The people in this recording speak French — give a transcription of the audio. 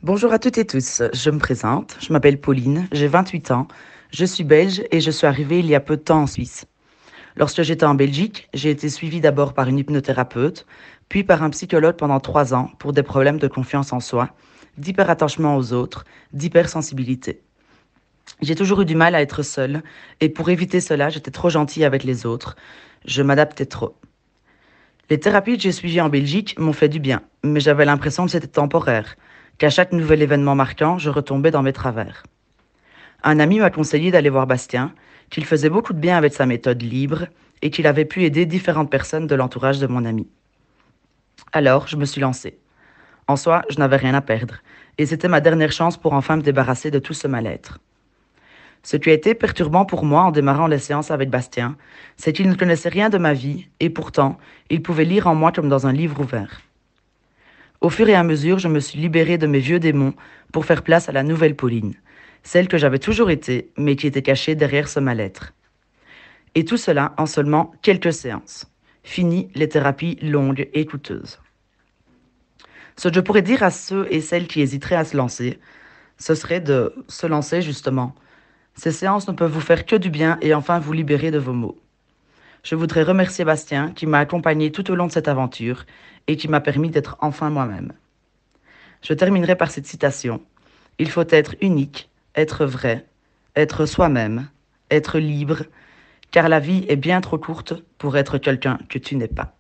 Bonjour à toutes et tous, je me présente, je m'appelle Pauline, j'ai 28 ans, je suis belge et je suis arrivée il y a peu de temps en Suisse. Lorsque j'étais en Belgique, j'ai été suivie d'abord par une hypnothérapeute, puis par un psychologue pendant 3 ans pour des problèmes de confiance en soi, d'hyperattachement aux autres, d'hypersensibilité. J'ai toujours eu du mal à être seule, et pour éviter cela, j'étais trop gentille avec les autres. Je m'adaptais trop. Les thérapies que j'ai suivies en Belgique m'ont fait du bien, mais j'avais l'impression que c'était temporaire, qu'à chaque nouvel événement marquant, je retombais dans mes travers. Un ami m'a conseillé d'aller voir Bastien, qu'il faisait beaucoup de bien avec sa méthode libre et qu'il avait pu aider différentes personnes de l'entourage de mon ami. Alors, je me suis lancée. En soi, je n'avais rien à perdre, et c'était ma dernière chance pour enfin me débarrasser de tout ce mal-être. Ce qui a été perturbant pour moi en démarrant les séances avec Bastien, c'est qu'il ne connaissait rien de ma vie, et pourtant, il pouvait lire en moi comme dans un livre ouvert. Au fur et à mesure, je me suis libérée de mes vieux démons pour faire place à la nouvelle Pauline, celle que j'avais toujours été, mais qui était cachée derrière ce mal-être. Et tout cela en seulement quelques séances. Fini les thérapies longues et coûteuses. Ce que je pourrais dire à ceux et celles qui hésiteraient à se lancer, ce serait de se lancer justement. Ces séances ne peuvent vous faire que du bien et enfin vous libérer de vos maux. Je voudrais remercier Bastien qui m'a accompagné tout au long de cette aventure et qui m'a permis d'être enfin moi-même. Je terminerai par cette citation. Il faut être unique, être vrai, être soi-même, être libre, car la vie est bien trop courte pour être quelqu'un que tu n'es pas.